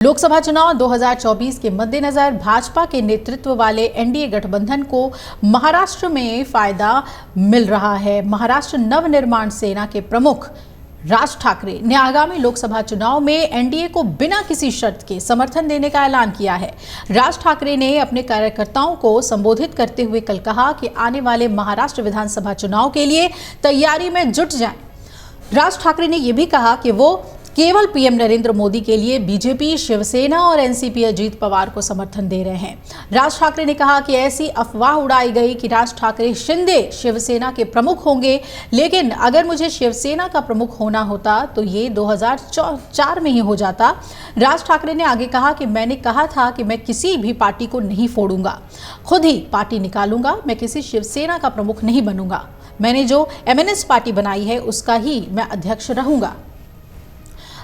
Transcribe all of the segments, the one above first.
लोकसभा चुनाव 2024 के मद्देनजर भाजपा के नेतृत्व वाले एनडीए गठबंधन को महाराष्ट्र में फायदा मिल रहा है। महाराष्ट्र नवनिर्माण सेना के प्रमुख राज ठाकरे ने आगामी लोकसभा चुनाव में एनडीए को बिना किसी शर्त के समर्थन देने का ऐलान किया है। राज ठाकरे ने अपने कार्यकर्ताओं को संबोधित करते हुए कल कहा कि आने वाले महाराष्ट्र विधानसभा चुनाव के लिए तैयारी में जुट जाएं। राज ठाकरे ने यह भी कहा कि वो केवल पीएम नरेंद्र मोदी के लिए बीजेपी, शिवसेना और एनसीपी अजीत पवार को समर्थन दे रहे हैं। राज ठाकरे ने कहा कि ऐसी अफवाह उड़ाई गई कि राज ठाकरे शिंदे शिवसेना के प्रमुख होंगे, लेकिन अगर मुझे शिवसेना का प्रमुख होना होता तो ये 2004 में ही हो जाता। राज ठाकरे ने आगे कहा कि मैंने कहा था कि मैं किसी भी पार्टी को नहीं फोड़ूंगा, खुद ही पार्टी निकालूंगा, मैं किसी शिवसेना का प्रमुख नहीं बनूंगा। मैंने जो एमएनएस पार्टी बनाई है उसका ही मैं अध्यक्ष रहूंगा।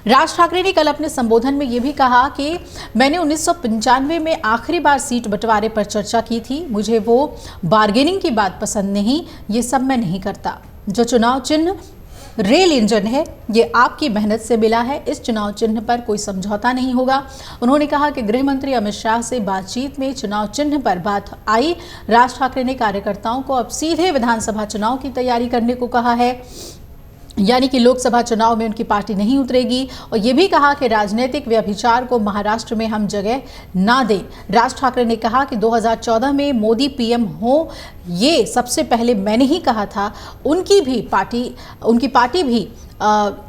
राज ठाकरे ने कल अपने संबोधन में यह भी कहा कि मैंने 1995 में आखिरी बार सीट बंटवारे पर चर्चा की थी। मुझे वो बार्गेनिंग की बात पसंद नहीं, ये सब मैं नहीं करता। जो चुनाव चिन्ह रेल इंजन है, ये आपकी मेहनत से मिला है। इस चुनाव चिन्ह पर कोई समझौता नहीं होगा। उन्होंने कहा कि गृह मंत्री अमित शाह से बातचीत में चुनाव चिन्ह पर बात आई। राज ठाकरे ने कार्यकर्ताओं को अब सीधे विधानसभा चुनाव की तैयारी करने को कहा है, यानी कि लोकसभा चुनाव में उनकी पार्टी नहीं उतरेगी। और ये भी कहा कि राजनीतिक व्यभिचार को महाराष्ट्र में हम जगह ना दें। राज ठाकरे ने कहा कि 2014 में मोदी पीएम हो, ये सबसे पहले मैंने ही कहा था। उनकी पार्टी भी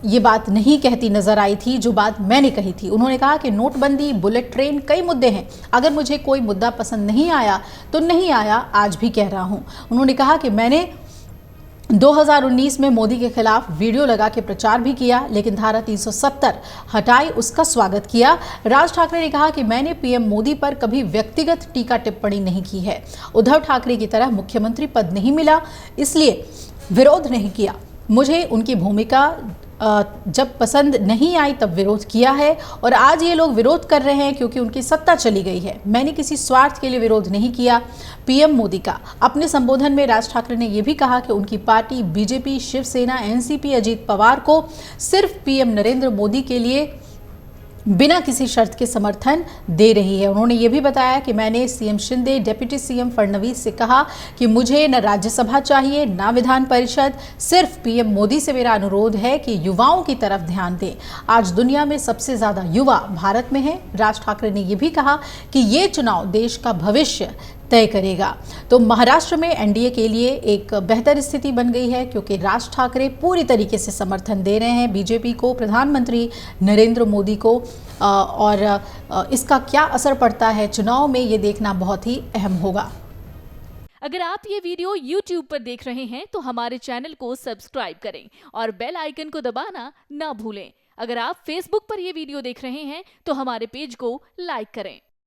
ये बात नहीं कहती नजर आई थी जो बात मैंने कही थी। उन्होंने कहा कि नोटबंदी, बुलेट ट्रेन, कई मुद्दे हैं। अगर मुझे कोई मुद्दा पसंद नहीं आया तो नहीं आया, आज भी कह रहा हूं। उन्होंने कहा कि मैंने 2019 में मोदी के खिलाफ वीडियो लगा के प्रचार भी किया, लेकिन धारा 370 हटाई, उसका स्वागत किया। राज ठाकरे ने कहा कि मैंने पीएम मोदी पर कभी व्यक्तिगत टीका टिप्पणी नहीं की है। उद्धव ठाकरे की तरह मुख्यमंत्री पद नहीं मिला, इसलिए विरोध नहीं किया। मुझे उनकी भूमिका जब पसंद नहीं आई तब विरोध किया है, और आज ये लोग विरोध कर रहे हैं क्योंकि उनकी सत्ता चली गई है। मैंने किसी स्वार्थ के लिए विरोध नहीं किया पीएम मोदी का। अपने संबोधन में राज ठाकरे ने यह भी कहा कि उनकी party BJP, Shiv Sena, NCP Ajit Pawar को सिर्फ पीएम नरेंद्र मोदी के लिए बिना किसी शर्त के समर्थन दे रही है। उन्होंने ये भी बताया कि मैंने CM Shinde, deputy CM Fadnavis से कहा कि मुझे न राज्यसभा चाहिए न विधान परिषद, सिर्फ पीएम मोदी से मेरा अनुरोध है कि युवाओं की तरफ ध्यान दें। आज दुनिया में सबसे ज्यादा युवा भारत में है। राज ठाकरे ने यह भी कहा कि ये चुनाव देश का भविष्य तय करेगा। तो महाराष्ट्र में एनडीए के लिए एक बेहतर स्थिति बन गई है, क्योंकि राज ठाकरे पूरी तरीके से समर्थन दे रहे हैं बीजेपी को, प्रधानमंत्री नरेंद्र मोदी को। और इसका क्या असर पड़ता है चुनाव में, ये देखना बहुत ही अहम होगा। अगर आप ये वीडियो YouTube पर देख रहे हैं तो हमारे चैनल को सब्सक्राइब करें और बेल आइकन को दबाना ना भूलें। अगर आप Facebook पर ये वीडियो देख रहे हैं तो हमारे पेज को लाइक करें।